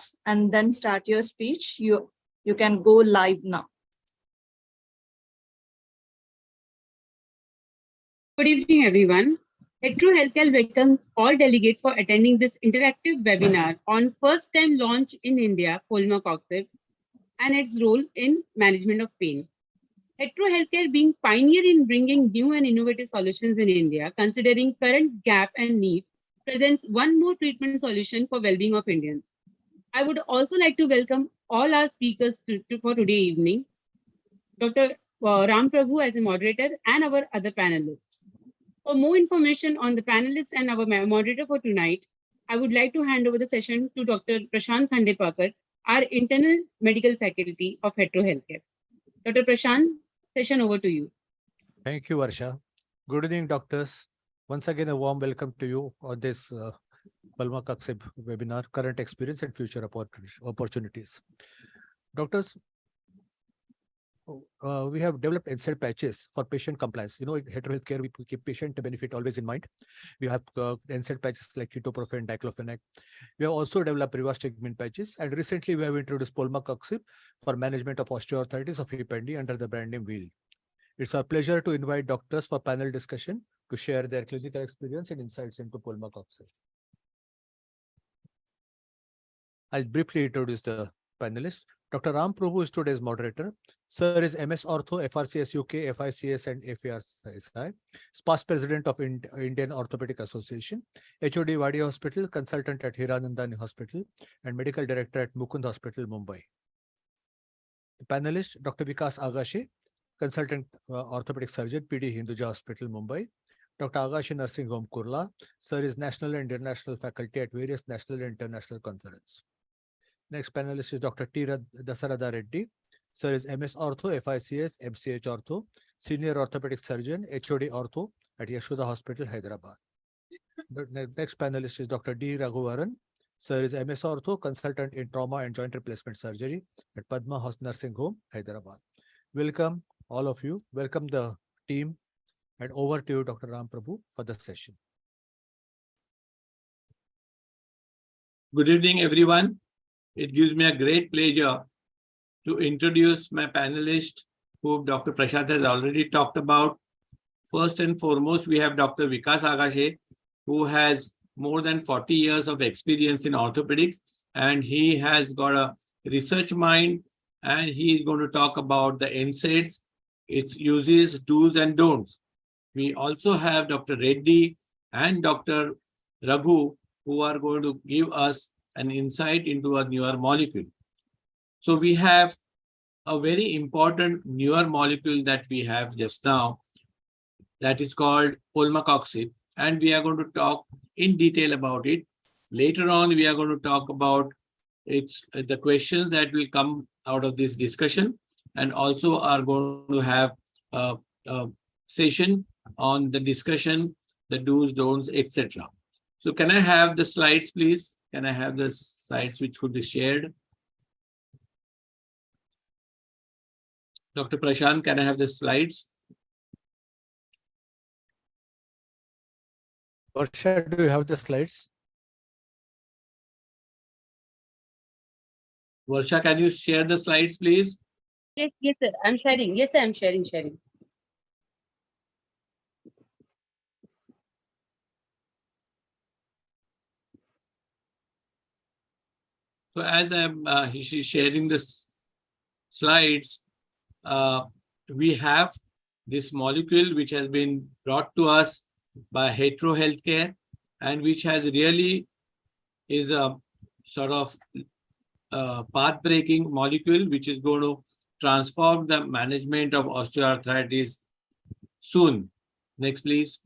pause and then start your speech. You can go live now. Good evening, everyone. Hetero Healthcare welcomes all delegates for attending this interactive webinar on first-time launch in India, Polmacoxib, and its role in management of pain. Hetero Healthcare being pioneer in bringing new and innovative solutions in India, considering current gap and need, presents one more treatment solution for well-being of Indians. I would also like to welcome all our speakers for today evening, Dr. Ram Prabhoo as a moderator and our other panelists. For more information on the panelists and our moderator for tonight, I would like to hand over the session to Dr. Prashant Khandepakar, our internal medical faculty of Hetero Healthcare. Dr. Prashant, session over to you. Thank you, Varsha. Good evening, doctors. Once again, a warm welcome to you on this Polmacoxib webinar, current experience and future opportunities. Doctors, we have developed NSAID patches for patient compliance. You know, in Hetero Healthcare, we keep patient benefit always in mind. We have NSAID patches like ketoprofen, diclofenac. We have also developed rivastigmine patches, and recently we have introduced Polmacoxib for management of osteoarthritis of hip and knee under the brand name Wheel. It's our pleasure to invite doctors for panel discussion to share their clinical experience and insights into Polmacoxib. I'll briefly introduce the panelists. Dr. Ram Prabhoo is today's moderator. Sir is MS Ortho, FRCS UK, FICS and FARCSI. Past president of Indian Orthopedic Association, HOD Wadi Hospital, consultant at Hiranandani Hospital, and medical director at Mukund Hospital, Mumbai. The panelist, Dr. Vikas Agashe, consultant orthopedic surgeon, PD Hinduja Hospital, Mumbai. Dr. Agashe Nursing Home, Kurla. Sir is national and international faculty at various national and international conferences. Next panelist is Dr. T. Dasarada Reddy. Sir is MS Ortho, FICS, MCH Ortho, Senior Orthopedic Surgeon, HOD Ortho at Yashoda Hospital, Hyderabad. The next panelist is Dr. D. Raghuvaran. Sir is MS Ortho, Consultant in Trauma and Joint Replacement Surgery at Padma House Nursing Home, Hyderabad. Welcome, all of you. Welcome the team. And over to you, Dr. Ram Prabhoo, for the session. Good evening, everyone. It gives me a great pleasure to introduce my panelist, who Dr. Prashant has already talked about. First and foremost, we have Dr. Vikas Agashe, who has more than 40 years of experience in orthopedics, and he has got a research mind, and he is going to talk about the NSAIDs, its uses, do's and don'ts. We also have Dr. Reddy and Dr. Raghu, who are going to give us an insight into a newer molecule. So we have a very important newer molecule that we have just now, that is called Polmacoxib, and we are going to talk in detail about it. Later on, we are going to talk about the questions that will come out of this discussion, and also are going to have a session on the discussion, the do's, don'ts, etc. So can I have the slides, please? Can I have the slides which could be shared? Dr. Prashant, can I have the slides? Varsha, do you have the slides? Varsha, can you share the slides, please? Yes, sir. I'm sharing. Yes, sir, I'm sharing. So as she's sharing the slides, we have this molecule which has been brought to us by Hetero Healthcare, and which has really is a sort of path-breaking molecule which is going to transform the management of osteoarthritis soon. Next, please.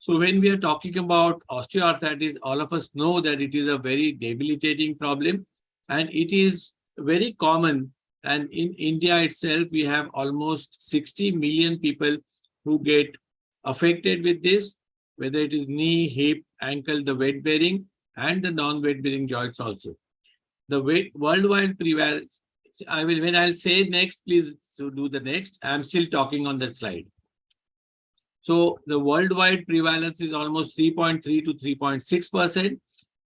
So when we are talking about osteoarthritis, all of us know that it is a very debilitating problem, and it is very common. And in India itself, we have almost 60 million people who get affected with this, whether it is knee, hip, ankle, the weight-bearing, and the non-weight-bearing joints also. The worldwide prevalence, when I'll say next, please do the next. I'm still talking on that slide. So the worldwide prevalence is almost 3.3 to 3.6%.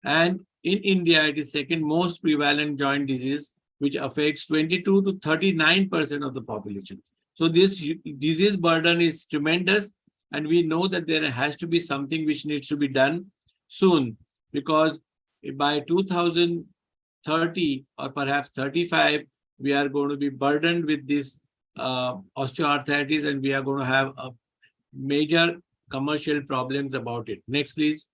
And in India, it is second most prevalent joint disease, which affects 22 to 39% of the population. So this disease burden is tremendous, and we know that there has to be something which needs to be done soon, because by 2030 or perhaps 35, we are going to be burdened with this osteoarthritis, and we are going to have a major commercial problems about it. Next, please.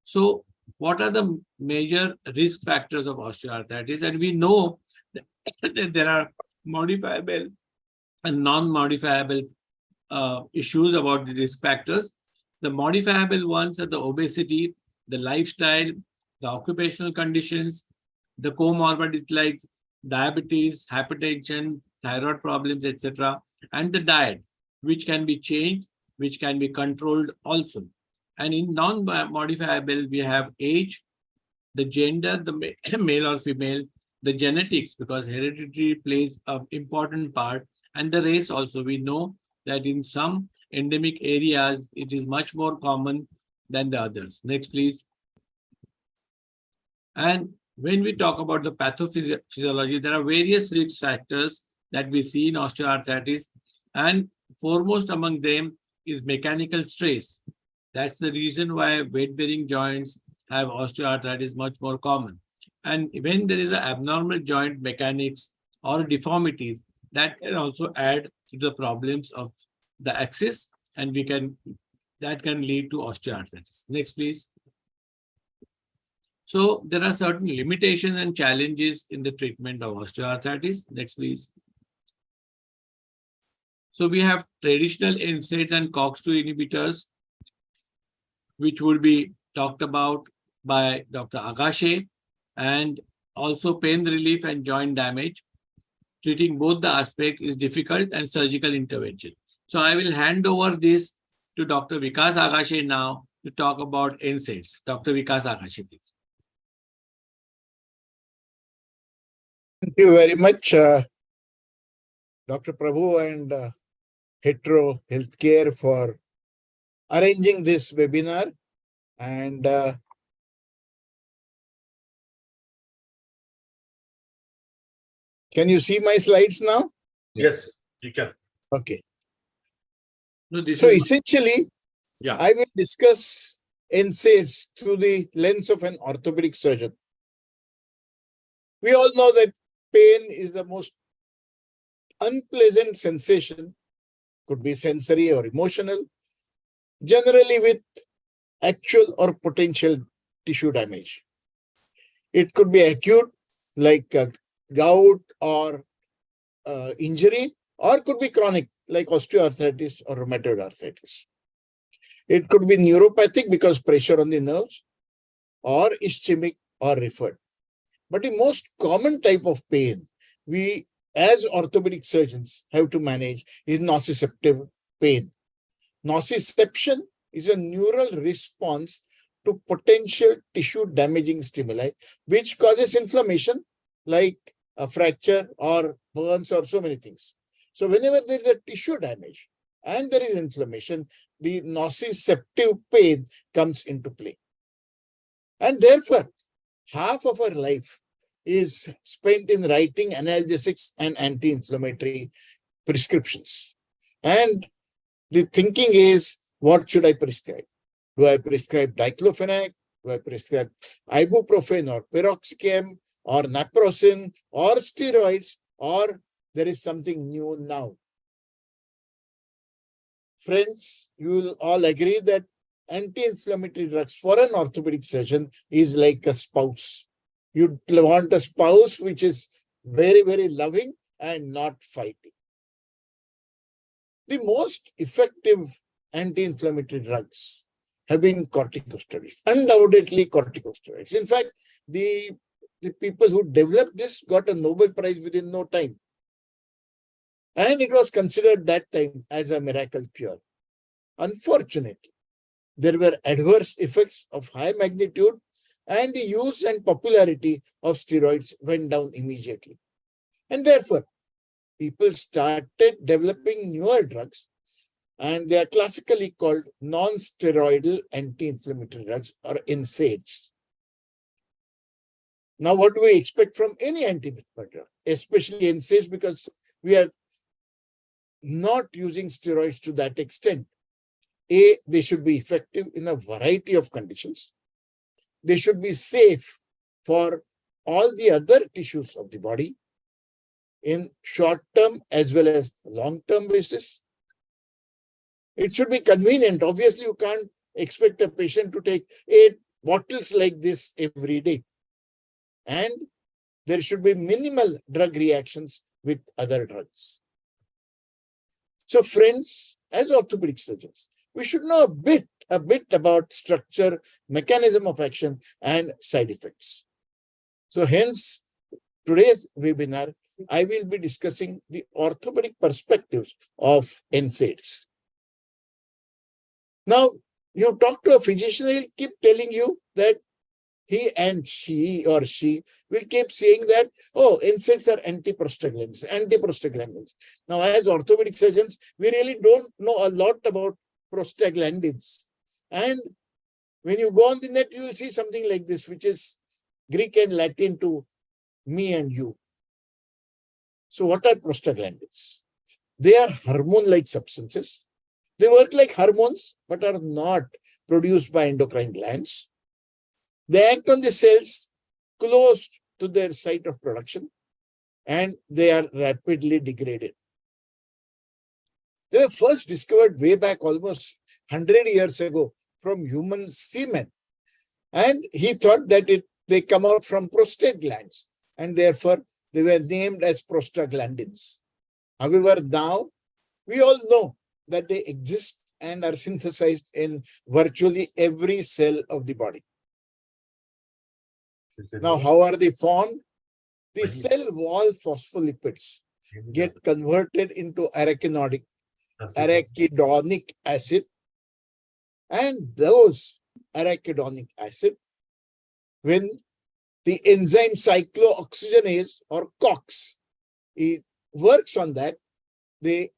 So what are the major risk factors of osteoarthritis? And we know that there are modifiable and non-modifiable issues about the risk factors. The modifiable ones are the obesity, the lifestyle, the occupational conditions, the comorbidities like diabetes, hypertension, thyroid problems, etc., and the diet, which can be changed, which can be controlled also. And in non-modifiable, we have age, the gender, the male or female, the genetics, because heredity plays an important part, and the race also. We know that in some endemic areas, it is much more common than the others. Next, please. And when we talk about the pathophysiology, there are various risk factors that we see in osteoarthritis, and foremost among them is mechanical stress. That's the reason why weight-bearing joints have osteoarthritis much more common. And when there is an abnormal joint mechanics or deformities, that can also add to the problems of the axis, and that can lead to osteoarthritis. Next, please. So there are certain limitations and challenges in the treatment of osteoarthritis. Next, please. So we have traditional NSAIDs and COX-2 inhibitors, which will be talked about by Dr. Agashe, and also pain relief and joint damage. Treating both the aspect is difficult, and surgical intervention. So I will hand over this to Dr. Vikas Agashe now to talk about NSAIDs. Dr. Vikas Agashe, please. Thank you very much, Dr. Prabhoo and Hetero Healthcare for arranging this webinar. And can you see my slides now? Yes, you can. Okay. No, So essentially, yeah, I will discuss NSAIDs through the lens of an orthopedic surgeon. We all know that pain is the most unpleasant sensation, could be sensory or emotional, generally with actual or potential tissue damage. It could be acute, like gout or injury, or could be chronic, like osteoarthritis or rheumatoid arthritis. It could be neuropathic because pressure on the nerves, or ischemic or referred. But the most common type of pain we as orthopedic surgeons have to manage is nociceptive pain. Nociception is a neural response to potential tissue damaging stimuli, which causes inflammation like a fracture or burns or so many things. So whenever there is a tissue damage and there is inflammation, the nociceptive pain comes into play. And therefore, half of our life is spent in writing analgesics and anti-inflammatory prescriptions. And the thinking is, what should I prescribe? Do I prescribe diclofenac? Do I prescribe ibuprofen or piroxicam or naproxen or steroids, or there is something new now? Friends, you will all agree that anti-inflammatory drugs for an orthopedic surgeon is like a spouse. You want a spouse which is very, very loving and not fighting. The most effective anti-inflammatory drugs have been corticosteroids, undoubtedly corticosteroids. In fact, the people who developed this got a Nobel Prize within no time. And it was considered that time as a miracle cure. Unfortunately, there were adverse effects of high magnitude, and the use and popularity of steroids went down immediately. And therefore, people started developing newer drugs, and they are classically called non-steroidal anti-inflammatory drugs or NSAIDs. Now, what do we expect from any anti-inflammatory drug, especially NSAIDs, because we are not using steroids to that extent? A, they should be effective in a variety of conditions. They should be safe for all the other tissues of the body in short-term as well as long-term basis. It should be convenient. Obviously, you can't expect a patient to take 8 bottles like this every day. And there should be minimal drug reactions with other drugs. So friends, as orthopedic surgeons, we should know a bit about structure, mechanism of action, and side effects. So hence, today's webinar, I will be discussing the orthopedic perspectives of NSAIDs. Now, you talk to a physician, he'll keep telling you that he and she or she will keep saying that, oh, NSAIDs are antiprostaglandins. Now, as orthopedic surgeons, we really don't know a lot about prostaglandins. And when you go on the net, you will see something like this, which is Greek and Latin to me and you. So what are prostaglandins? They are hormone-like substances. They work like hormones, but are not produced by endocrine glands. They act on the cells close to their site of production, and they are rapidly degraded. They were first discovered way back almost 100 years ago from human semen. And he thought that they come out from prostate glands, and therefore they were named as prostaglandins. However, now we all know that they exist and are synthesized in virtually every cell of the body. Now, how are they formed? The cell wall phospholipids get converted into arachidonic acid, and those arachidonic acid, when the enzyme cyclooxygenase or COX, it works on that, they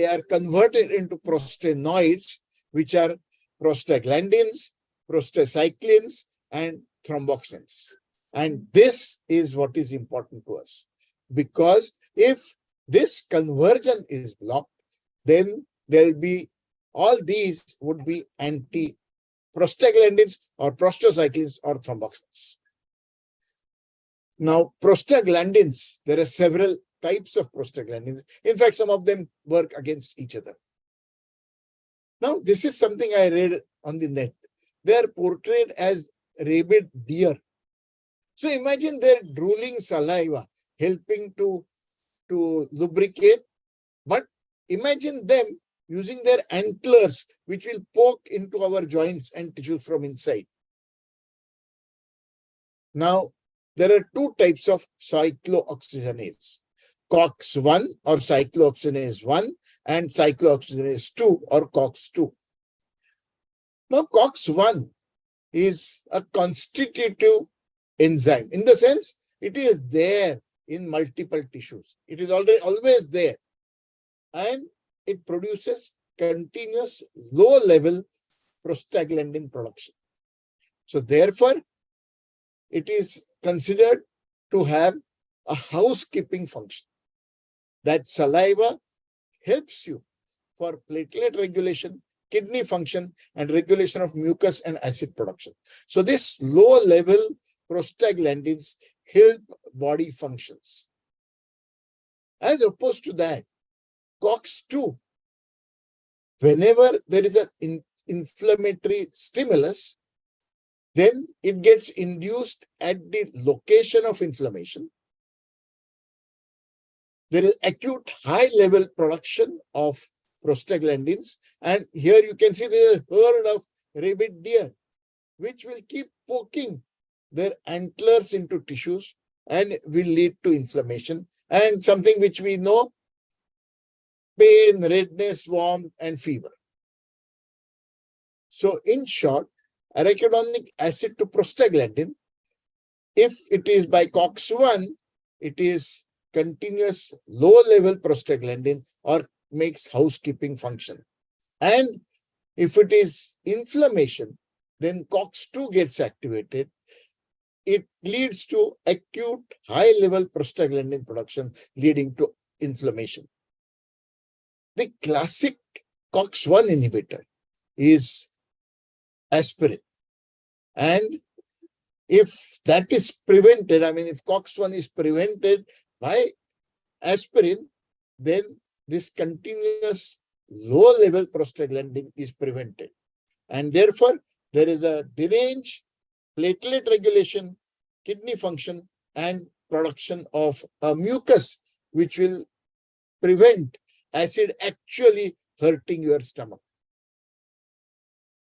are converted into prostanoids, which are prostaglandins, prostacyclins, and thromboxans. And this is what is important to us, because if this conversion is blocked, then there will be, all these would be anti-prostaglandins or prostacyclins or thromboxans. Now, prostaglandins, there are several types of prostaglandins. In fact, some of them work against each other. Now, this is something I read on the net. They are portrayed as rabid deer. So imagine their drooling saliva helping to lubricate, but imagine them using their antlers, which will poke into our joints and tissues from inside. Now, there are 2 types of cyclooxygenase, COX-1 or cyclooxygenase 1 and cyclooxygenase 2 or COX-2. Now, COX-1 is a constitutive enzyme, in the sense it is there in multiple tissues. It is always there, and it produces continuous low-level prostaglandin production. So therefore, it is considered to have a housekeeping function. That saliva helps you for platelet regulation, kidney function, and regulation of mucus and acid production. So this low-level prostaglandins help body functions. As opposed to that, COX-2, whenever there is an inflammatory stimulus, then it gets induced at the location of inflammation. There is acute high-level production of prostaglandins, and here you can see there is a herd of rabid deer, which will keep poking their antlers into tissues and will lead to inflammation and something which we know, pain, redness, warmth, and fever. So in short, arachidonic acid to prostaglandin, if it is by COX-1, it is continuous low-level prostaglandin or makes housekeeping function. And if it is inflammation, then COX-2 gets activated. It leads to acute high-level prostaglandin production, leading to inflammation. The classic COX-1 inhibitor is aspirin. And if that is prevented, I mean, if COX-1 is prevented by aspirin, then this continuous low-level prostaglandin is prevented. And therefore, there is a deranged platelet regulation, kidney function, and production of a mucus, which will prevent acid actually hurting your stomach.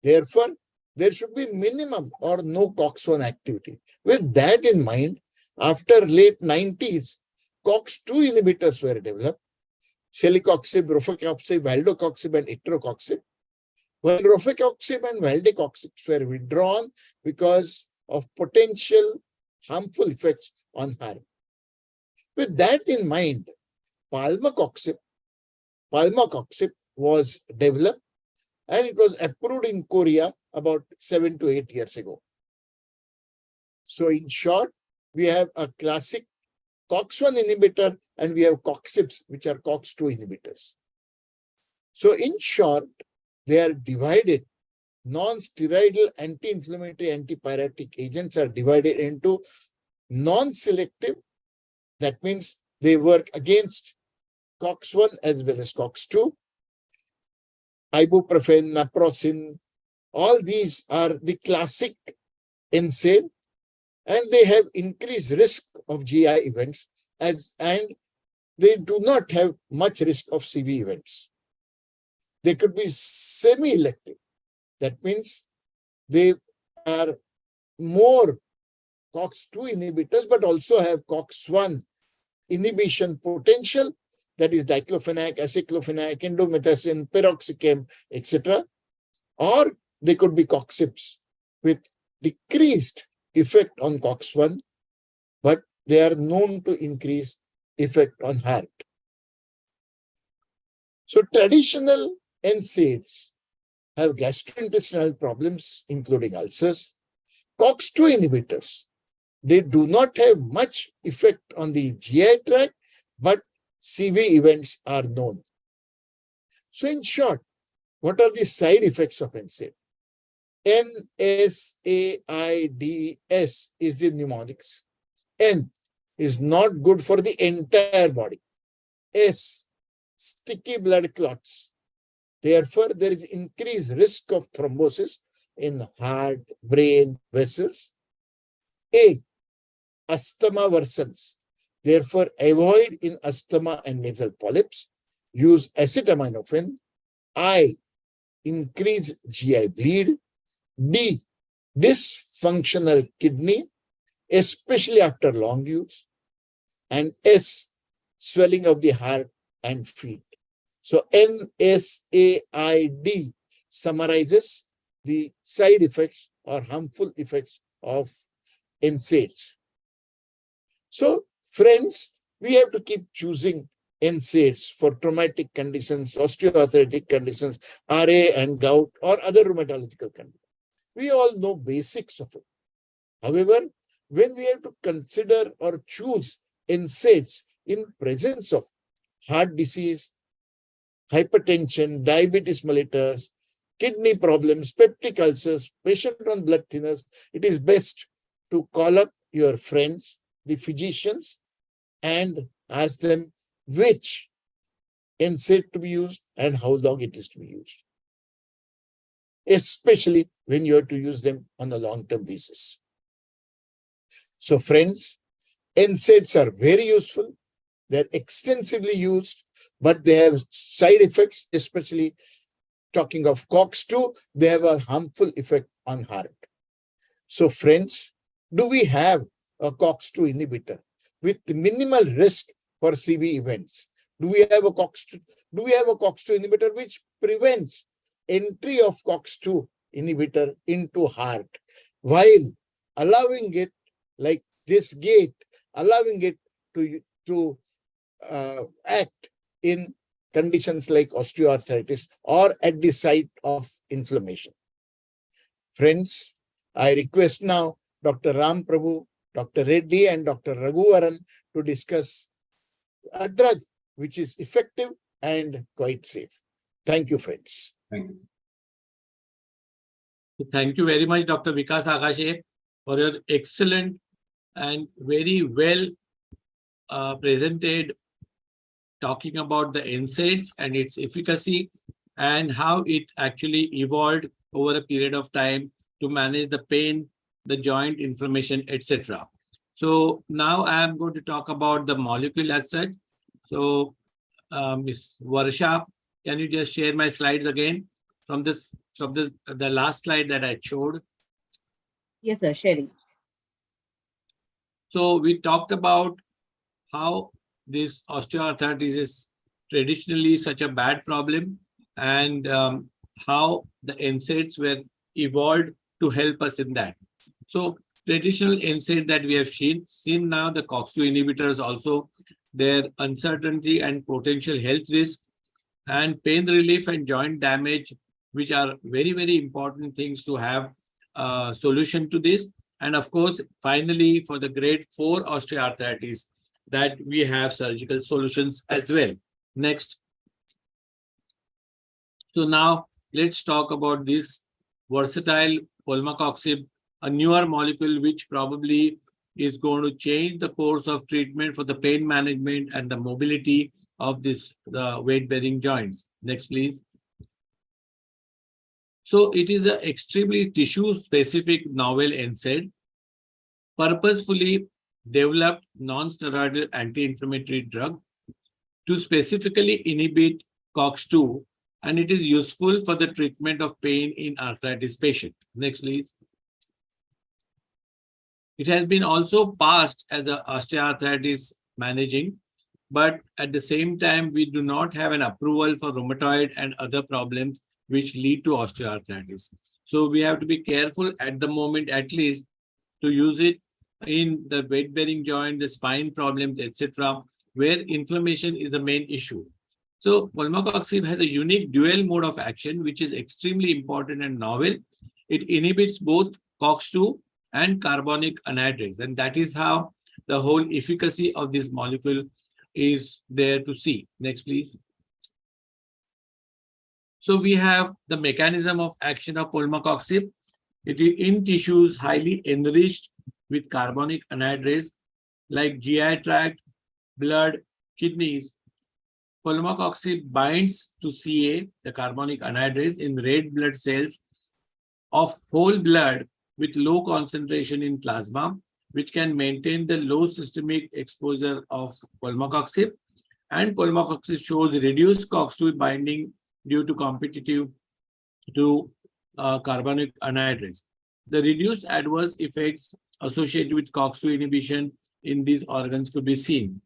Therefore, there should be minimum or no COX-1 activity. With that in mind, after late 90s, COX-2 inhibitors were developed: celecoxib, rofecoxib, valdecoxib, and itracoxib. While rofecoxib and valdecoxib were withdrawn because of potential harmful effects on heart. With that in mind, Polmacoxib was developed, and it was approved in Korea about 7 to 8 years ago. So in short, we have a classic COX-1 inhibitor and we have COXIBs, which are COX-2 inhibitors. So in short, they are divided. Non-steroidal anti-inflammatory antipyretic agents are divided into non-selective. That means they work against COX-1 as well as COX-2. Ibuprofen, naproxen, all these are the classic NSAID, and they have increased risk of GI events, and they do not have much risk of CV events. They could be semi-elective. That means they are more COX-2 inhibitors, but also have COX-1 inhibition potential, that is diclofenac, aceclofenac, indomethacin, piroxicam, etc. Or they could be COXIBs with decreased effect on COX-1, but they are known to increase effect on heart. So traditional NSAIDs have gastrointestinal problems, including ulcers. COX-2 inhibitors, they do not have much effect on the GI tract, but CV events are known. So in short, what are the side effects of NSAID? NSAIDs is the mnemonics. N is not good for the entire body. S, sticky blood clots. Therefore, there is increased risk of thrombosis in heart, brain, vessels. A, asthma worsens. Therefore, avoid in asthma and nasal polyps. Use acetaminophen. I, increase GI bleed. D, dysfunctional kidney, especially after long use. And S, swelling of the heart and feet. So NSAID summarizes the side effects or harmful effects of NSAIDs. So friends, we have to keep choosing NSAIDs for traumatic conditions, osteoarthritic conditions, RA and gout, or other rheumatological conditions. We all know basics of it. However, when we have to consider or choose NSAIDs in presence of heart disease, hypertension, diabetes mellitus, kidney problems, peptic ulcers, patient on blood thinners, it is best to call up your friends, the physicians, and ask them which NSAID to be used and how long it is to be used, especially when you have to use them on a long-term basis. So friends, NSAIDs are very useful. They're extensively used, but they have side effects, especially talking of COX-2, they have a harmful effect on heart. So friends, do we have a COX-2 inhibitor with minimal risk for CV events? Do we have a COX-2 inhibitor which prevents entry of COX-2 inhibitor into heart, while allowing it, like this gate, allowing it to act in conditions like osteoarthritis or at the site of inflammation. Friends, I request now Dr. Prabhoo, Dr. Reddy and Dr. Raghuvaran to discuss a drug which is effective and quite safe. Thank you, friends. Thank you. Thank you very much, Dr. Vikas Agashe, for your excellent and very well presented talking about the NSAIDs and its efficacy and how it actually evolved over a period of time to manage the pain, the joint inflammation, etc. So now I am going to talk about the molecule as such. So Ms. Varsha, can you just share my slides again from the last slide that I showed? Yes, sir, sharing. So we talked about how this osteoarthritis is traditionally such a bad problem and how the NSAIDs were evolved to help us in that. So traditional NSAID that we have seen now, the COX-2 inhibitors also, their uncertainty and potential health risks and pain relief and joint damage, which are very, very important things to have a solution to this. And of course, finally, for the grade 4 osteoarthritis, that we have surgical solutions as well. Next. So now let's talk about this versatile Polmacoxib, a newer molecule which probably is going to change the course of treatment for the pain management and the mobility of the weight-bearing joints. Next, please. So it is an extremely tissue-specific novel NSAID, purposefully developed non-steroidal anti-inflammatory drug to specifically inhibit COX-2, and it is useful for the treatment of pain in arthritis patient. Next, please. It has been also passed as an osteoarthritis managing, but at the same time, we do not have an approval for rheumatoid and other problems which lead to osteoarthritis. So we have to be careful at the moment, at least, to use it in the weight-bearing joint, the spine problems, etc., where inflammation is the main issue. So Polmacoxib has a unique dual mode of action, which is extremely important and novel. It inhibits both COX-2 and carbonic anhydrase, and that is how the whole efficacy of this molecule is there to see. Next, please. So we have the mechanism of action of Polmacoxib. It is in tissues highly enriched with carbonic anhydrase like GI tract, blood, kidneys. Polmacoxib binds to Ca, the carbonic anhydrase, in red blood cells of whole blood with low concentration in plasma, which can maintain the low systemic exposure of Polmacoxib. And Polmacoxib shows reduced COX-2 binding due to competitive to carbonic anhydrase. The reduced adverse effects associated with COX-2 inhibition in these organs could be seen.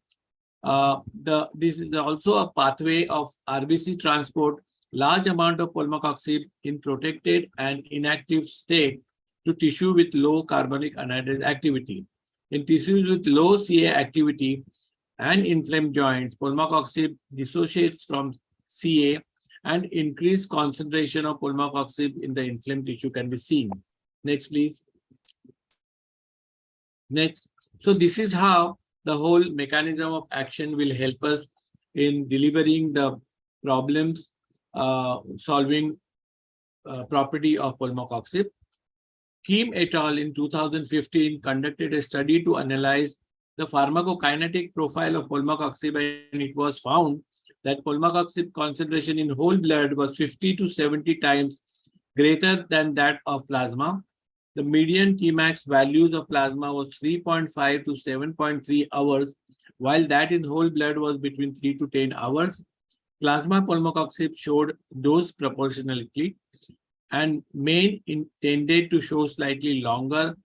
This is also a pathway of RBC transport, large amount of Polmacoxib in protected and inactive state to tissue with low carbonic anhydrase activity. In tissues with low Ca activity and inflamed joints, Polmacoxib dissociates from Ca and increased concentration of Polmacoxib in the inflamed tissue can be seen. Next, please. Next. So this is how the whole mechanism of action will help us in delivering the problems, solving property of Polmacoxib. Kim et al. In 2015 conducted a study to analyze the pharmacokinetic profile of Polmacoxib, and it was found that Polmacoxib concentration in whole blood was 50 to 70 times greater than that of plasma. The median Tmax values of plasma was 3.5 to 7.3 hours, while that in whole blood was between 3 to 10 hours. Plasma Polmacoxib showed dose proportionality, and men tended to show slightly longer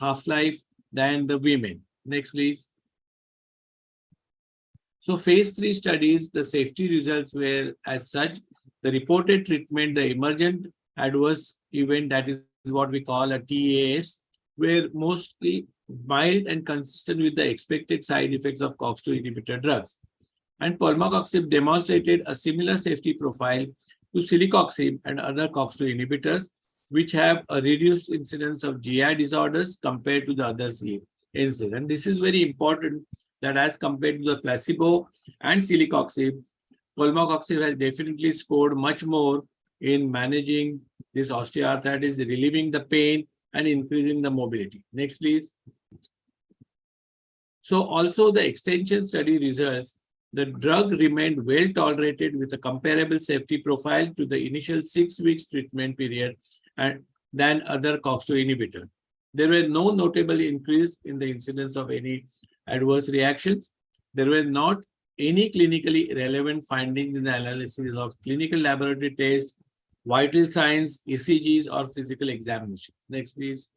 half-life than the women. Next, please. So phase 3 studies, the safety results were as such. The reported treatment, the emergent adverse event, that is what we call a TAS, were mostly mild and consistent with the expected side effects of COX-2 inhibitor drugs. And polmacoxib demonstrated a similar safety profile to celecoxib and other COX-2 inhibitors, which have a reduced incidence of GI disorders compared to the other NSAIDs. And this is very important that as compared to the placebo and celecoxib, polmacoxib has definitely scored much more in managing this osteoarthritis, relieving the pain and increasing the mobility. Next, please. So also the extension study results, the drug remained well tolerated with a comparable safety profile to the initial 6 weeks treatment period and than other COX-2 inhibitors. There were no notable increase in the incidence of any adverse reactions. There were not any clinically relevant findings in the analysis of clinical laboratory tests, vital signs, ECGs, or physical examination. Next, please.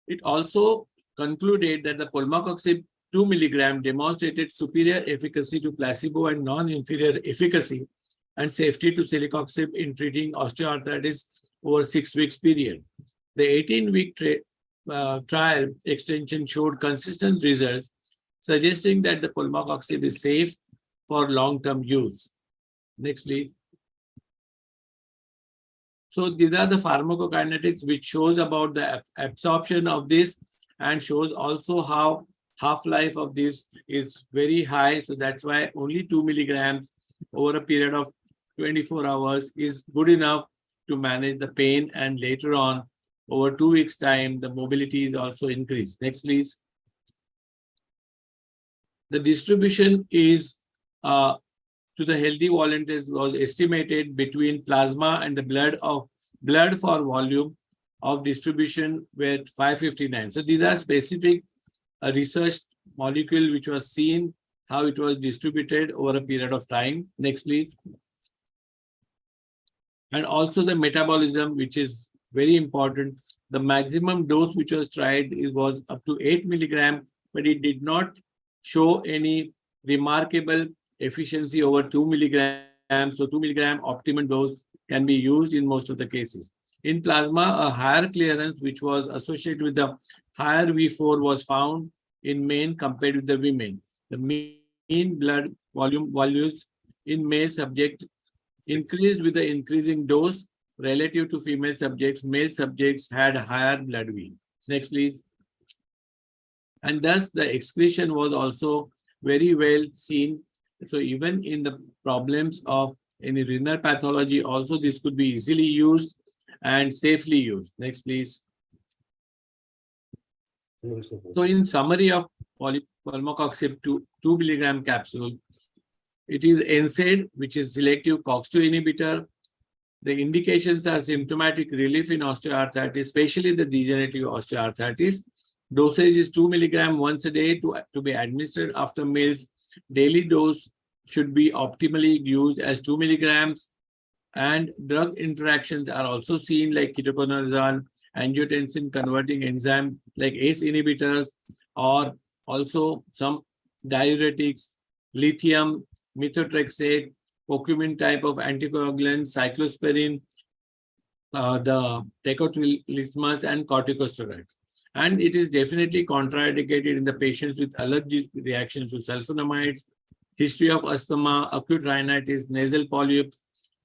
It also concluded that the polmacoxib 2 mg demonstrated superior efficacy to placebo and non-inferior efficacy and safety to celecoxib in treating osteoarthritis over 6 weeks period. The 18-week trial extension showed consistent results, suggesting that the polmacoxib is safe for long-term use. Next, please. So these are the pharmacokinetics, which shows about the absorption of this and shows also how half-life of this is very high. So that's why only 2 milligrams over a period of 24 hours is good enough to manage the pain, and later on, over 2 weeks' time, the mobility is also increased. Next, please. The distribution is to the healthy volunteers was estimated between plasma and the blood for volume of distribution were 559. So these are specific research molecule which was seen how it was distributed over a period of time. Next, please. And also the metabolism, which is very important. The maximum dose which was tried was up to 8 milligram, but it did not show any remarkable efficiency over 2 milligrams. So 2 milligram optimum dose can be used in most of the cases. In plasma, a higher clearance, which was associated with the higher V4, was found in men compared with the women. The mean blood volume values in male subjects increased with the increasing dose relative to female subjects. Male subjects had higher blood V. Next, please. And thus the excretion was also very well seen. So even in the problems of any renal pathology, also this could be easily used and safely used. Next, please. So in summary of polmacoxib 2 milligram capsule, it is NSAID, which is selective COX-2 inhibitor. The indications are symptomatic relief in osteoarthritis, especially the degenerative osteoarthritis. Dosage is 2 milligram once a day to be administered after meals. Daily dose should be optimally used as 2 milligrams. And drug interactions are also seen like ketoconazole, angiotensin converting enzyme like ACE inhibitors, or also some diuretics, lithium, methotrexate, curcumin type of anticoagulants, cyclosporin, the tacrolimus, and corticosteroids. And it is definitely contraindicated in the patients with allergic reactions to sulfonamides, history of asthma, acute rhinitis, nasal polyps,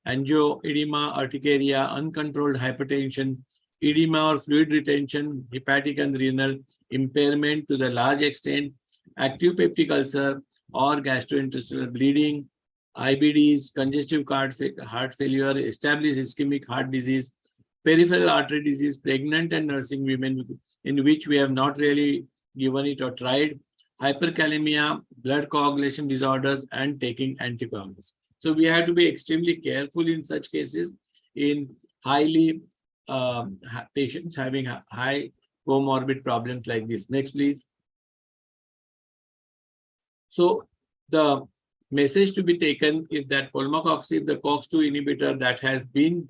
angioedema, urticaria, uncontrolled hypertension, edema or fluid retention, hepatic and renal impairment to the large extent, active peptic ulcer or gastrointestinal bleeding, IBDs, congestive heart failure, established ischemic heart disease, peripheral artery disease, pregnant and nursing women in which we have not really given it or tried, hyperkalemia, blood coagulation disorders, and taking anticoagulants. So we have to be extremely careful in such cases in highly patients having high comorbid problems like this. Next, please. So the message to be taken is that polmacoxib, the COX-2 inhibitor that has been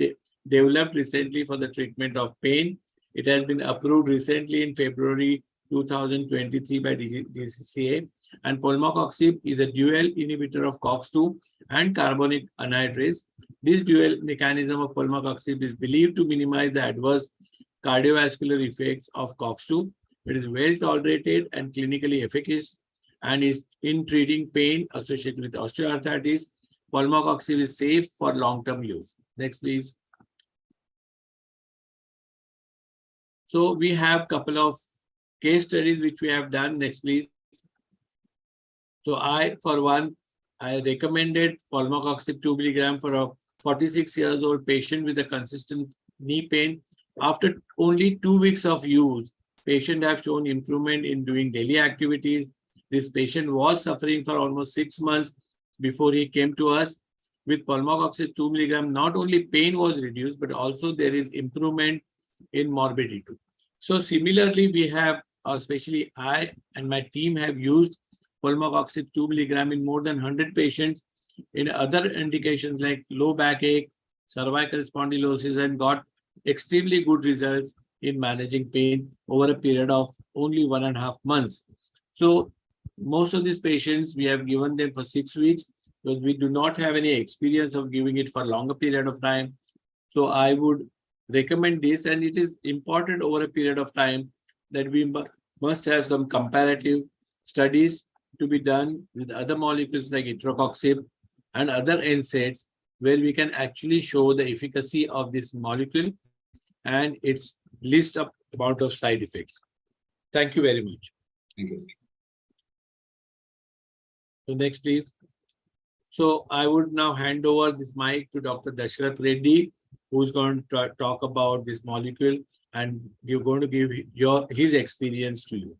developed recently for the treatment of pain, it has been approved recently in February 2023 by DCCA. And polmacoxib is a dual inhibitor of COX-2 and carbonic anhydrase. This dual mechanism of polmacoxib is believed to minimize the adverse cardiovascular effects of COX-2. It is well tolerated and clinically efficacious. and is in treating pain associated with osteoarthritis. Polmacoxib is safe for long-term use. Next, please. So we have a couple of case studies which we have done. Next, please. So for one, I recommended Polmacoxib 2 milligram for a 46 years old patient with a consistent knee pain. After only 2 weeks of use, patient have shown improvement in doing daily activities. This patient was suffering for almost 6 months before he came to us. With Polmacoxib 2 milligram, not only pain was reduced, but also there is improvement in morbidity. So similarly, we have, especially I and my team have used Polmacoxib 2 milligram in more than 100 patients in other indications like low backache, cervical spondylosis, and got extremely good results in managing pain over a period of only 1.5 months. So most of these patients, we have given them for 6 weeks, because we do not have any experience of giving it for a longer period of time. So I would recommend this, and it is important over a period of time that we must have some comparative studies to be done with other molecules like itracoxib and other NSAIDs, where we can actually show the efficacy of this molecule and its least amount of side effects. Thank you very much. Thank you. So next, please. So I would now hand over this mic to Dr. Dashrath Reddy, who's going to talk about this molecule, and you're going to give his experience to you.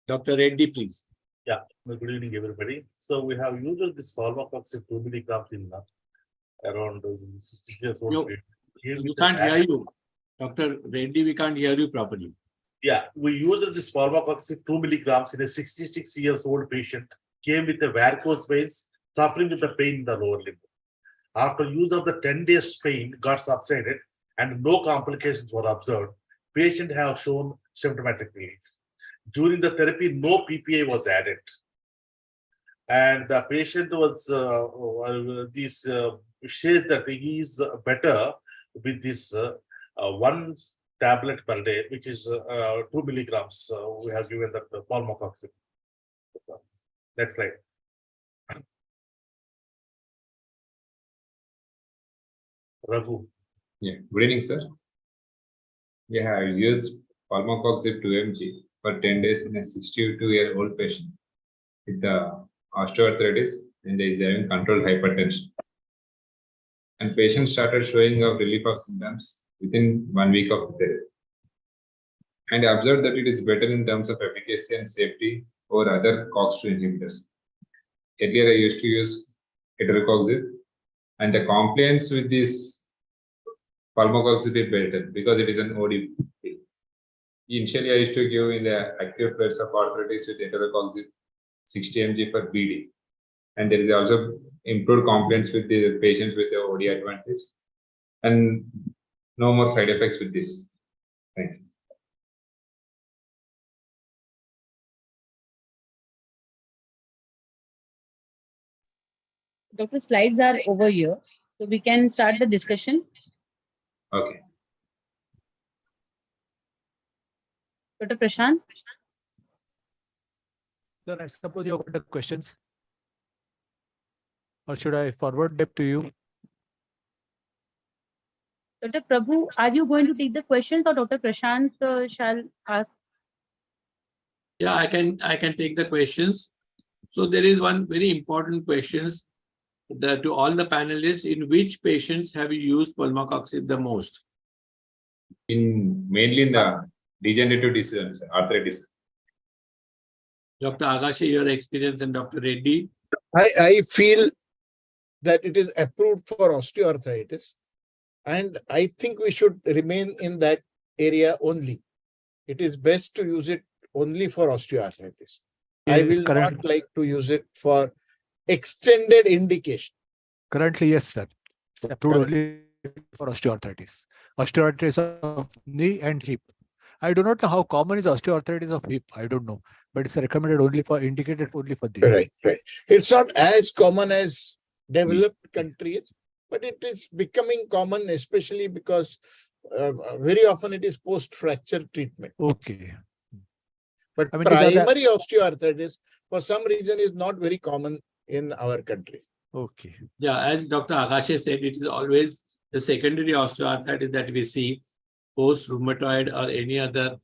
Dr. Reddy, please. Yeah, good evening, everybody. So we have used this Polmacoxib 2 milligrams in around 6 years old. No, we can't hear you. Dr. Reddy, we can't hear you properly. Yeah, we used this Polmacoxib 2 milligrams in a 66 years old patient, came with a varicose veins, suffering with the pain in the lower limb. After use of the 10 days pain got subsided and no complications were observed, patient have shown symptomatic relief. During the therapy, no PPI was added. And the patient was, says that he is better with this one tablet per day, which is 2 milligrams. We have given that Polmacoxib. Next slide. Prabhoo. Yeah, good evening, sir. We have used Polmacoxib 2 mg for 10 days in a 62-year-old patient with osteoarthritis and is having controlled hypertension. And patient started showing of relief of symptoms within 1 week of therapy. And I observed that it is better in terms of efficacy and safety over other COX-2 inhibitors. Earlier, I used to use itracoxib, and the compliance with this Polmacoxib is better because it is an OD pill. Initially, I used to give in the active flares of arthritis with itracoxib 60 mg per BD. And there is also improved compliance with the patients with the OD advantage. And no more side effects with this. Thank you. Doctor, slides are over here, so we can start the discussion. Okay. Dr. Prashant? Sir, I suppose you have got the questions. Or should I forward them to you? Dr. Prabhu, are you going to take the questions or Dr. Prashant shall ask? Yeah, I can take the questions. So there is one very important question to all the panelists. In which patients have you used Polmacoxib the most? Mainly in the degenerative diseases, arthritis. Dr. Agashe, your experience, and Dr. Reddy. I feel that it is approved for osteoarthritis, and I think we should remain in that area only. It is best to use it only for osteoarthritis. I will not like to use it for extended indication. Currently, yes, sir. It's approved only for osteoarthritis. Osteoarthritis of knee and hip. I do not know how common is osteoarthritis of hip. I don't know, but it's recommended only for, indicated only for this. Right. It's not as common as developed countries, but it is becoming common, especially because very often it is post-fracture treatment. Okay. But I mean, these are the- primary osteoarthritis, for some reason, is not very common in our country. Okay. Yeah, as Dr. Agashe said, it is always the secondary osteoarthritis that we see, post-rheumatoid or any other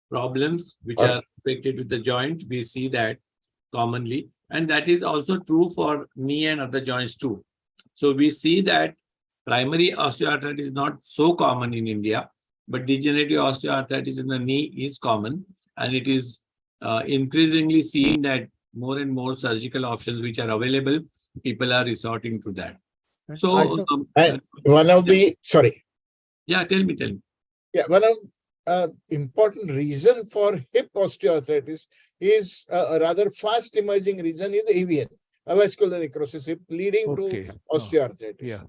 problems which Or- are affected with the joint. We see that commonly. And that is also true for knee and other joints too. So we see that primary osteoarthritis is not so common in India, but degenerative osteoarthritis in the knee is common. And it is increasingly seen that more and more surgical options which are available, people are resorting to that. And So, also- And one of the, sorry, yeah, tell me. yeah, one of important reason for hip osteoarthritis is a rather fast emerging reason is AVN, avascular necrosis, hip leading Okay. to osteoarthritis. Yeah.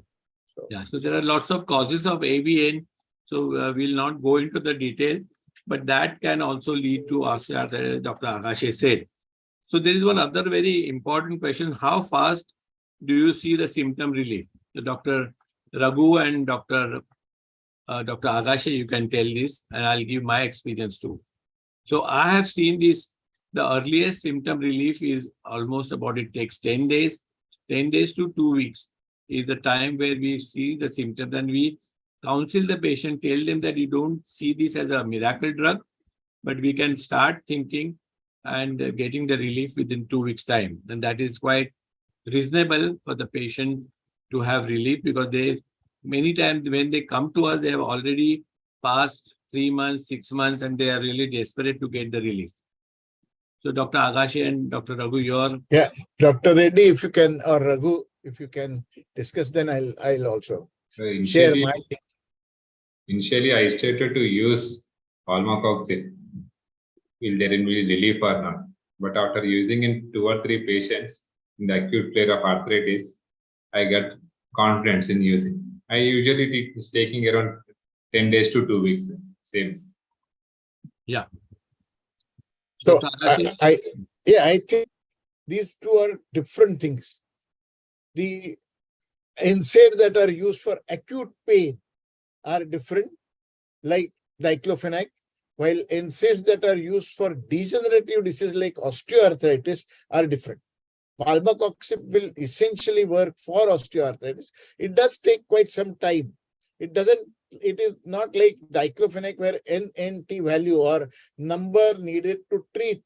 Yeah, so there are lots of causes of AVN. So we'll not go into the detail, but that can also lead to osteoarthritis, Dr. Agashe said. So there is one other very important question. How fast do you see the symptom relief? So Dr. Raghu and Dr. Agashe, you can tell this, and I'll give my experience too. So I have seen this. The earliest symptom relief is almost about, it takes 10 days. 10 days to 2 weeks is the time where we see the symptoms, and we counsel the patient, tell them that you don't see this as a miracle drug, but we can start thinking and getting the relief within 2 weeks' time. And that is quite reasonable for the patient to have relief, because they, many times when they come to us, they have already passed 3 months, 6 months, and they are really desperate to get the relief. So Dr. Agashe and Dr. Raghu, your... Yeah, Dr. Reddy, if you can, or Raghu, if you can discuss, then I'll also share my thing. Initially, I started to use Polmacoxib. Will there be relief or not? But after using in 2 or 3 patients in the acute flare of arthritis, I got confidence in using. I usually is taking around 10 days to 2 weeks. Same. Yeah. So Dr. Agashe? I think these two are different things. The NSAIDs that are used for acute pain are different, like diclofenac, while NSAIDs that are used for degenerative disease like osteoarthritis are different. Polmacoxib will essentially work for osteoarthritis. It does take quite some time. It is not like diclofenac where NNT value or number needed to treat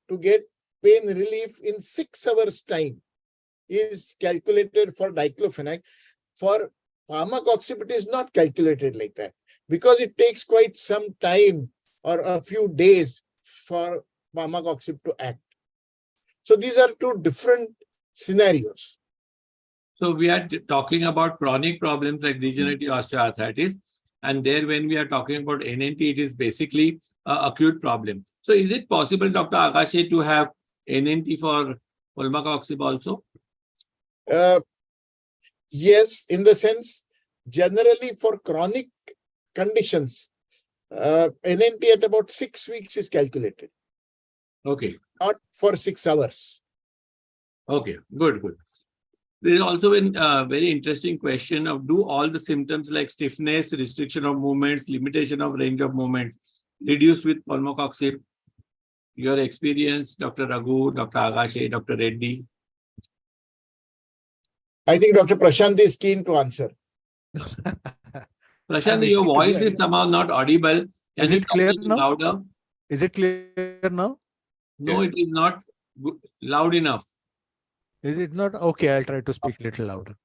to get pain relief in 6 hours time is calculated for diclofenac. For Polmacoxib, it is not calculated like that, because it takes quite some time or a few days for Polmacoxib to act. So these are two different scenarios. So we are talking about chronic problems like degenerative osteoarthritis. And there, when we are talking about NNT, it is basically an acute problem. So is it possible, Dr. Agashe, to have NNT for Polmacoxib also? Yes, in the sense, generally for chronic conditions, NNT at about 6 weeks is calculated. Okay. Not for 6 hours. Okay, good. There is also a very interesting question of, do all the symptoms like stiffness, restriction of movements, limitation of range of movements reduce with Polmacoxib? Your experience, Dr. Raghu, Dr. Agashe, Dr. Reddy? I think Dr. Prashant is keen to answer. Prashant, your voice is somehow not audible. Can Is you it talk clear a little now? louder? Is it clear now? No, Yes. it is not loud enough. Is it not? Okay, I'll try to speak a little louder.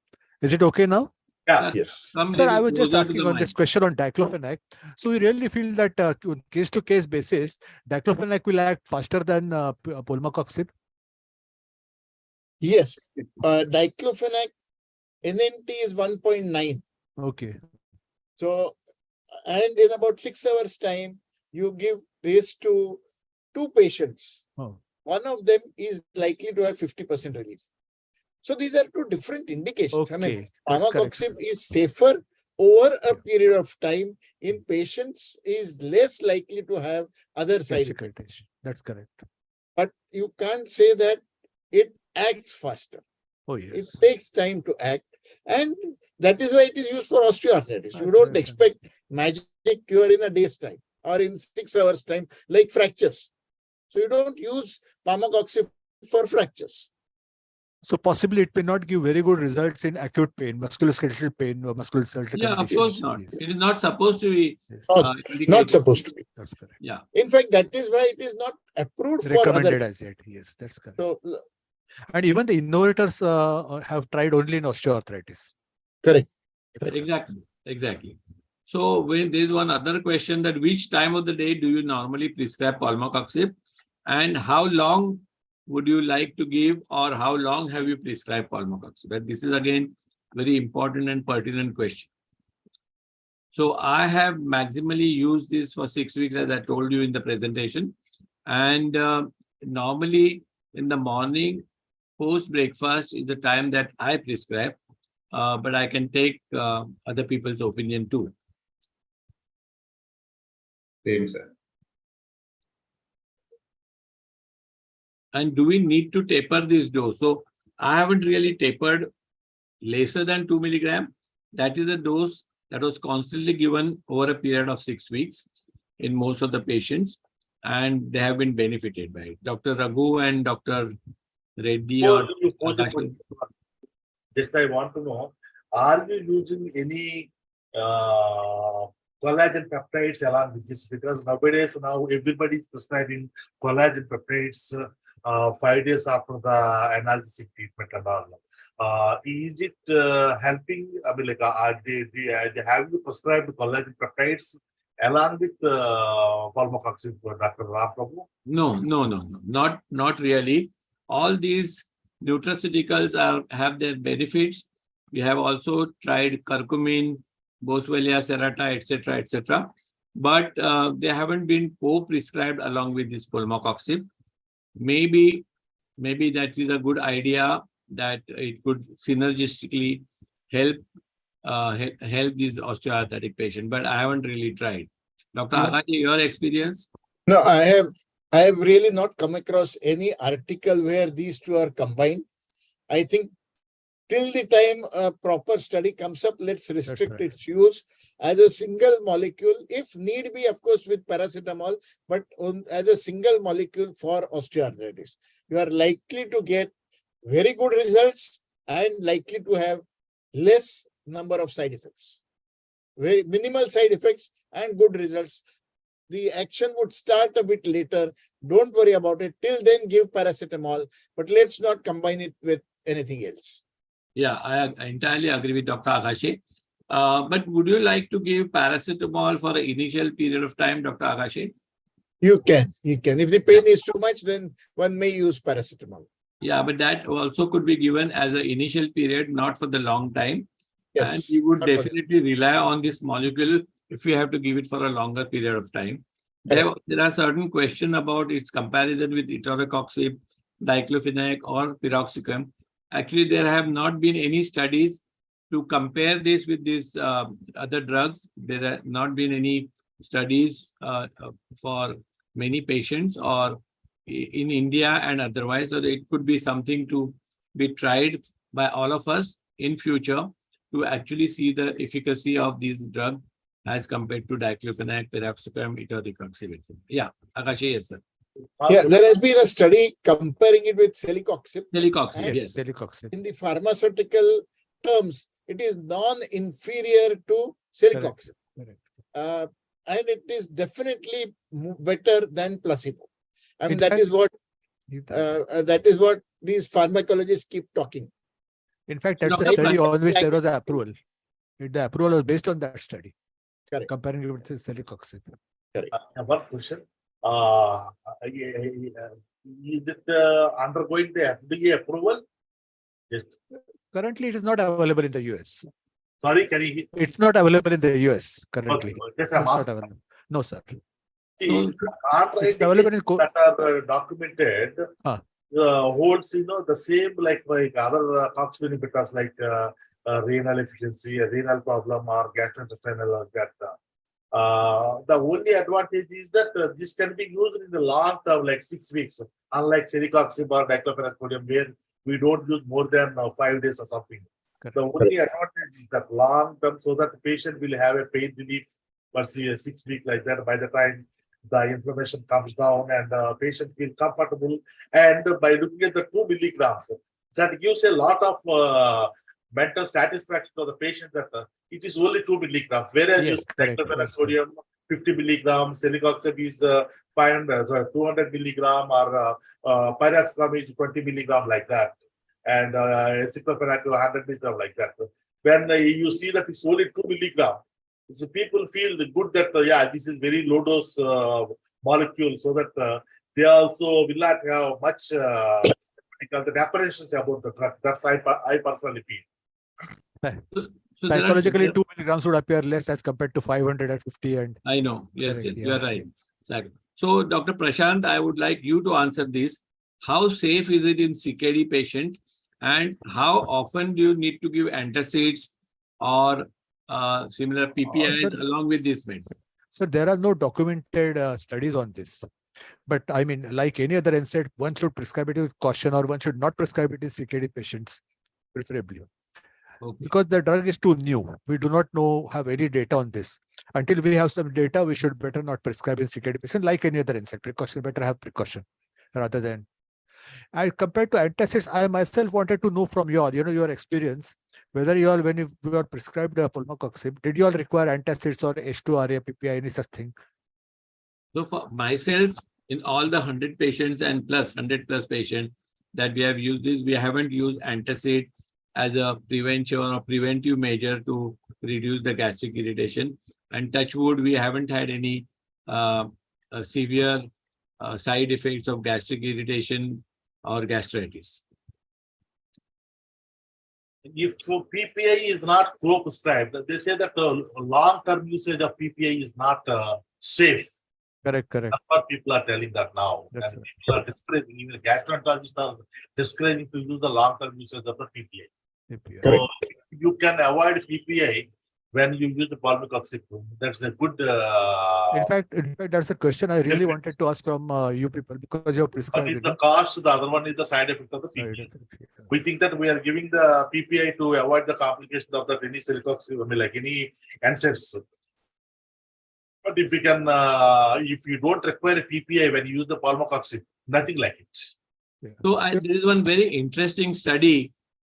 Is it okay now? Yeah. Yes. Come Sir, I little was just closer to asking the on this mic. question on diclofenac. So we really feel that on case-to-case basis, diclofenac will act faster than Polmacoxib? Yes. Diclofenac NNT is 1.9. Okay. So, and in about 6 hours time, you give this to 2 patients. Oh. One of them is likely to have 50% relief. So these are 2 different indications. I mean, Okay. That's correct. Polmacoxib is safer over a period of time in patients, is less likely to have other side effects. Gastric. That's correct. But you can't say that it acts faster. Oh, yes. It takes time to act, and that is why it is used for osteoarthritis. You don't Yes, expect magic cure in a day's time or in 6 hours time like fractures. So you don't use Polmacoxib for fractures. So possibly it may not give very good results in acute pain, musculoskeletal pain or musculoskeletal Yeah, of conditions. course not. Yes. It is not supposed to be Yes. Not indicated. supposed to be. That's correct. Yeah. In fact, that is why it is not approved for Recommended other. as yet. Yes, that's correct. So, And even the innovators have tried only in osteoarthritis. correct. Exactly. Exactly. So when there's one other question, that which time of the day do you normally prescribe Polmacoxib, and how long would you like to give, or how long have you prescribed Polmacoxib? And this is again very important and pertinent question. So I have maximally used this for 6 weeks, as I told you in the presentation. And normally in the morning, post breakfast is the time that I prescribe, but I can take other people's opinion too. Same, sir. And do we need to taper this dose? So I haven't really tapered lesser than 2 milligram. That is a dose that was constantly given over a period of 6 weeks in most of the patients, and they have been benefited by it. Dr. Raghu and Dr. Reddy or Just I want to know, are you using any collagen peptides along with this? Because nowadays now everybody is prescribing collagen peptides 5 days after the analgesic treatment and all. Is it helping? I mean, like, have you prescribed collagen peptides along with Polmacoxib, Dr. Prabhoo? No, not really. All these nutraceuticals have their benefits. We have also tried curcumin, Boswellia serrata, etc., but they haven't been co-prescribed along with this Polmacoxib. Maybe that is a good idea, that it could synergistically help these osteoarthritic patients, but I haven't really tried. Dr. Akashi, your experience? No, I have really not come across any article where these two are combined. I think till the time a proper study comes up, let's restrict its use as a single molecule, if need be, of course, with paracetamol, but as a single molecule for osteoarthritis. You are likely to get very good results and likely to have less number of side effects. Very minimal side effects and good results. The action would start a bit later. Don't worry about it. Till then, give paracetamol, but let's not combine it with anything else. Yeah, I entirely agree with Dr. Akashi. But would you like to give paracetamol for an initial period of time, Dr. Akashi? You can. If the pain is too much, then one may use paracetamol. Yeah, but that also could be given as an initial period, not for the long time. Yes. And you would definitely rely on this molecule if you have to give it for a longer period of time. There are certain questions about its comparison with etorecoxib, diclofenac, or piroxicam. Actually, there have not been any studies to compare this with these other drugs. There have not been any studies for many patients or in India and otherwise. So it could be something to be tried by all of us in future to actually see the efficacy of these drugs as compared to diclofenac, piroxicam, etorecoxib. Yeah, Akashi, yes, sir. Yeah, there has been a study comparing it with celicoxib. Celicoxib, yes. Celicoxib. In the pharmaceutical terms, it is non-inferior to celicoxib. Correct. And it is definitely better than placebo. I mean, In that is what these pharmacologists keep talking. In fact, that's the Dr. study on which like- there was an approval. The approval was based on that study. Correct. Comparing it with the celicoxib. One question. Is it undergoing the FDA approval? Just Currently, it is not available in the US. sorry, can you? It's not available in the US currently. Just It's I'm not asking. available. No, sir. See, It's available in that are documented Huh. holds, the same like other COX inhibitors like renal efficiency, a renal problem, or gastrointestinal or that. The only advantage is that this can be used in the long term, like 6 weeks, unlike celicoxib or diclofenac sodium, where we don't use more than 5 days or something. Correct. The only advantage is that long term, so that the patient will have a pain relief for 6 weeks like that. By the time the inflammation comes down and the patient feel comfortable. And by looking at the 2 milligrams, that gives a lot of mental satisfaction to the patient that it is only 2 milligrams, whereas Yes, this correct, diclofenac yes, sodium 50 milligrams, celecoxib is 200 milligram, or pyroxam is 20 milligram, like that, and aceclofenac 100 milligram, like that. When you see that it's only 2 milligram, so people feel good that yeah, this is very low dose molecule, so that they also will not have much the apprehensions about the drug. That's I personally feel. So there are, Psychologically, 2 milligrams would appear less as compared to 550 and I know. Yes, correct, yes, yeah, you are right. Exactly. So, Dr. Prashant, I would like you to answer this. How safe is it in CKD patient, and how often do you need to give antacids or similar PPIs sir, along with these meds? So there are no documented studies on this. But I mean, like any other NSAID, one should prescribe it with caution, or one should not prescribe it in CKD patients, preferably. Okay. Because the drug is too new. We do not have any data on this. Until we have some data, we should better not prescribe in CKD patient like any other NSAID. Precaution, better have precaution rather than. I compared to antacids, I myself wanted to know from your experience, whether you all, when you are prescribed Polmacoxib, did you all require antacids or H2RA, PPI, any such thing? So for myself, in all the 100 patients and plus 100 plus patients that we have used this, we haven't used antacid as a prevention or preventive measure to reduce the gastric irritation. And touch wood, we haven't had any severe side effects of gastric irritation or gastritis. If PPI is not co-prescribed, they say that long-term usage of PPI is not safe. Correct. That's what people are telling that now. Yes, and people are discouraging, even gastroenterologists are discouraging to use the long-term usage of the PPI. PPI. So if you can avoid PPI when you use the Polmacoxib, that's a good. In fact, that's a question I really wanted to ask from you people, because you're One prescribing. is the cost, the other one is the side effect of the PPI. We think that we are giving the PPI to avoid the complication of the any silicoxib, I mean, like any NSAIDs. But if we can, if you don't require a PPI when you use the Polmacoxib, nothing like it. Yeah. So there is one very interesting study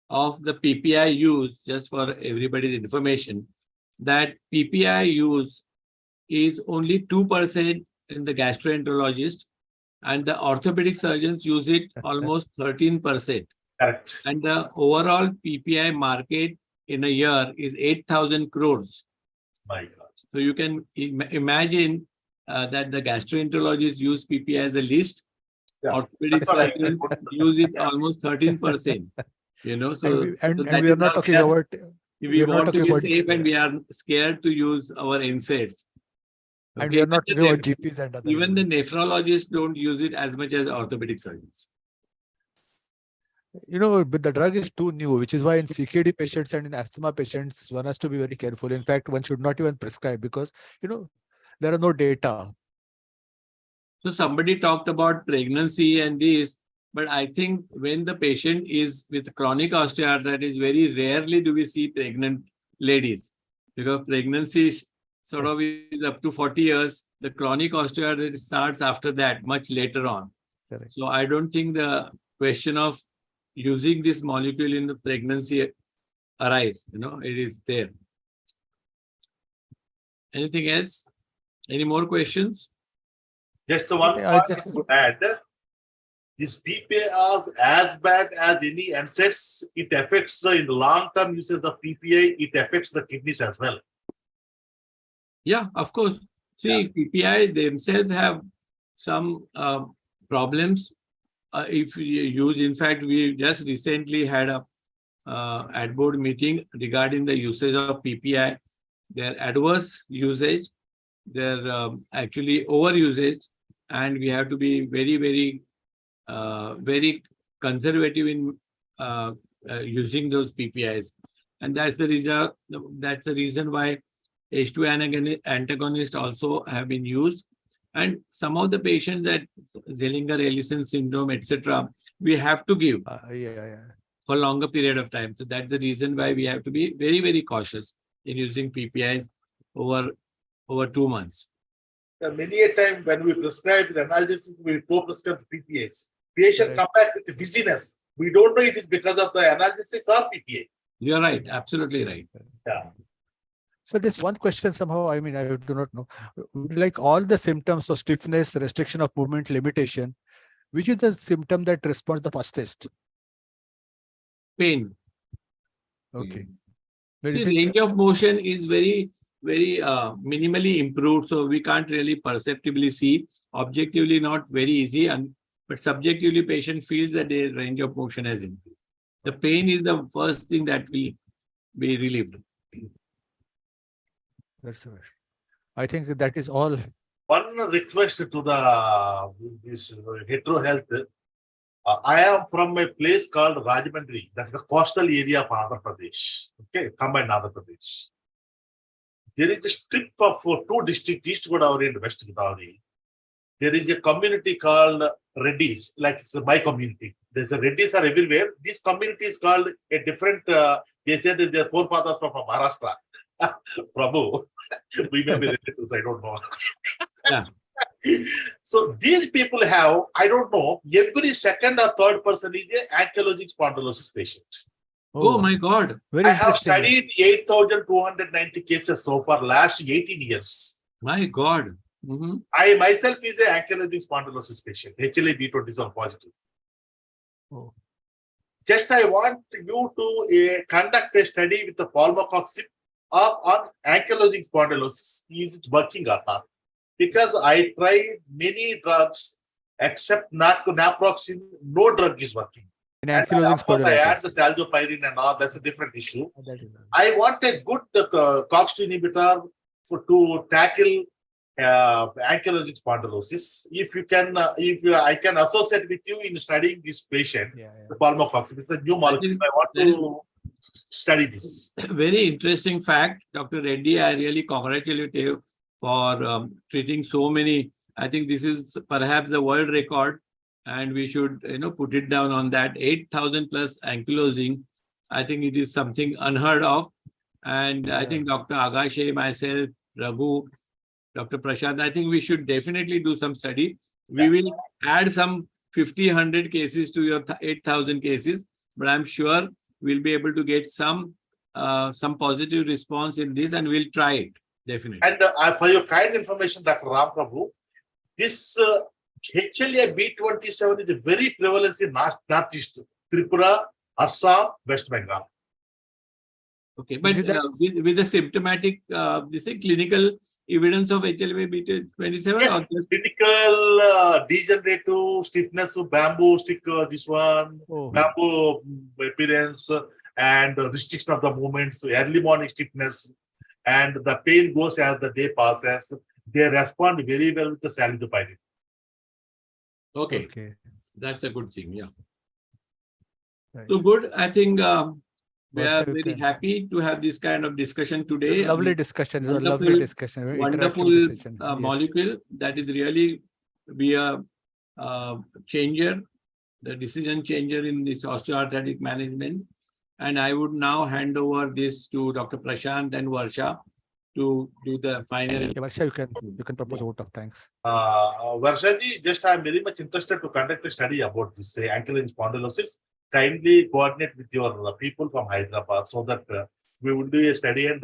of the PPI use, just for everybody's information, that PPI use is only 2% in the gastroenterologist, and the orthopedic surgeons use it almost 13%. Correct. And the overall PPI market in a year is 8,000 crores. My God. So you can imagine that the gastroenterologists use PPI as the least. Yeah. Orthopedic surgeons use it almost 13%. So and that we is are not how talking about. we want to be safe, and we are scared to use our NSAIDs. And we are not talking about GPs and other. Even the nephrologists don't use it as much as orthopedic surgeons. But the drug is too new, which is why in CKD patients and in asthma patients, one has to be very careful. In fact, one should not even prescribe because, there are no data. So somebody talked about pregnancy and this, but I think when the patient is with chronic osteoarthritis, very rarely do we see pregnant ladies, because pregnancy is sort of is up to 40 years. The chronic osteoarthritis starts after that, much later on. Correct. So I don't think the question of using this molecule in the pregnancy arise. It is there. Anything else? Any more questions? Just one point to add. This PPI is as bad as any NSAIDs. It affects in the long-term usage of PPI. It affects the kidneys as well. Yeah, of course. See, PPI themselves have some problems. If you use, in fact, we just recently had a ad board meeting regarding the usage of PPI, their adverse usage, their actually over usage, and we have to be very, very, very conservative in using those PPIs. And that's the reason why H2 antagonists also have been used. And some of the patients that Zillinger-Ellison syndrome, etc., we have to give for longer period of time. So that's the reason why we have to be very, very cautious in using PPIs over 2 months. many a time when we prescribe the analgesic, we co-prescribe PPAs. Patient Right. come back with dizziness. We don't know it is because of the analgesics or PPA. You're right. Absolutely right. Yeah. So this one question somehow, I mean, I do not know. Like all the symptoms of stiffness, restriction of movement, limitation, which is the symptom that responds the fastest? Pain. Okay. See, range of motion is very minimally improved, so we can't really perceptibly see. Objectively, not very easy, but subjectively, patient feels that their range of motion has increased. The pain is the first thing that will be relieved. That's right. I think that is all. One request to the this Hetero Health. I am from a place called Rajahmundry. That's the coastal area of Andhra Pradesh. Okay, combined Andhra Pradesh. There is a strip of two districts, East Godavari and West Godavari. There is a community called Reddys, like it's my community. There's a Reddys are everywhere. This community is called a different, they said that their forefathers from Maharashtra. Prabhoo. We may be relatives, I don't know. Yeah. So these people have, I don't know, every second or third person is an ankylosing spondylosis patient. Oh my God. Very I have interesting. studied 8,290 cases so far last 18 years. My God. Mm-hmm. I myself is an ankylosing spondylosis patient, HLA-B27 positive. Oh. Just I want you to conduct a study with the Polmacoxib on ankylosing spondylosis. Is it working or not? Because I tried many drugs except naproxen, no drug is working. In And ankylosing of course, I add the spondylitis. salzopyrin and all, that's a different issue. That is I want a good COX-2 inhibitor to tackle ankylosing spondylosis. If you can, I can associate with you in studying this patient, the Polmacoxib. It's a new molecule. I want to study this. Very interesting fact, Dr. Reddy. I really congratulate you for treating so many. I think this is perhaps the world record, and we should put it down on that. 8,000 plus ankylosing. I think it is something unheard of, and I think Dr. Agashe, myself, Raghu, Dr. Prashant, I think we should definitely do some study. We will add some 50, 100 cases to your 8,000 cases, but I'm sure we'll be able to get some positive response in this, and we'll try it, definitely. And for your kind information, Dr. Ram Prabhu, this HLA-B27 is a very prevalent in Northeast, Tripura, Assam, West Bengal. Okay, but with the symptomatic, this is clinical evidence of HLA-B27? Yes, clinical degenerative stiffness of bamboo stick, this one, bamboo appearance, and restriction of the movements, early morning stiffness, and the pain goes as the day passes. They respond very well with the salidopyrin. Okay, that's a good thing, yeah. Right. So good, I think we are very happy to have this kind of discussion today. Lovely discussion. Lovely discussion. Wonderful molecule that is really be a changer, the decision changer in this osteoarthritic management. And I would now hand over this to Dr. Prashant and Varsha to do the final. Varsha, you can propose a vote of thanks. Varshaji, just I'm very much interested to conduct a study about this ankylosing spondylosis. Kindly coordinate with your people from Hyderabad so that we will do a study, and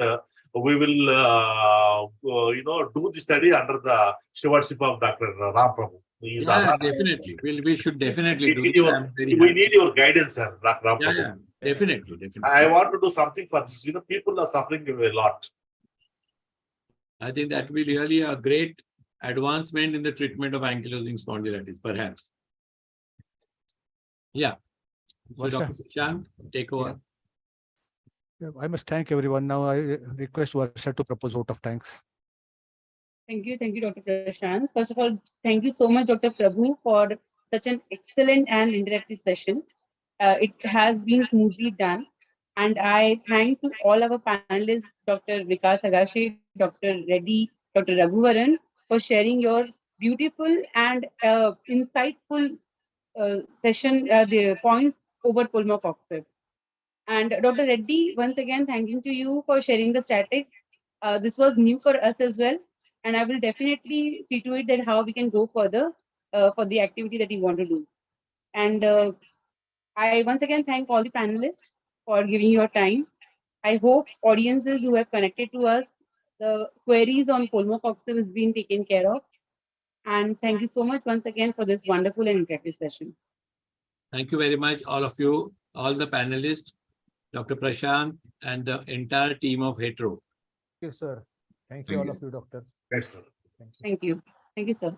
we will do the study under the stewardship of Dr. Ram Prabhu. Yeah, definitely. We should definitely do this. We need your guidance, sir, Dr. Ram Prabhu. Yeah, definitely. I want to do something for this. People are suffering a lot. I think that will be really a great advancement in the treatment of ankylosing spondylitis, perhaps. Yeah. So Dr. Prashant, take over. Yeah, I must thank everyone. Now I request Varsha to propose vote of thanks. Thank you, Dr. Prashant. First of all, thank you so much, Dr. Prabhu, for such an excellent and interactive session. It has been smoothly done. And I thank to all our panelists, Dr. Vikas Agashe, Dr. Reddy, Dr. Raghuvaran, for sharing your beautiful and insightful session, the points over Polmacoxib. And Dr. Reddy, once again, thanking to you for sharing the statistics. This was new for us as well. and I will definitely see to it that how we can go further for the activity that we want to do. And I once again thank all the panelists for giving your time. I hope audiences who have connected to us, the queries on Polmacoxib has been taken care of. And thank you so much once again for this wonderful and interactive session. Thank you very much, all of you, all the panelists, Dr. Prashant, and the entire team of Hetero. Thank you, sir. Thank Thank you, all you. of you, doctor. Right, sir. Thank you. Thank you. Thank you, sir.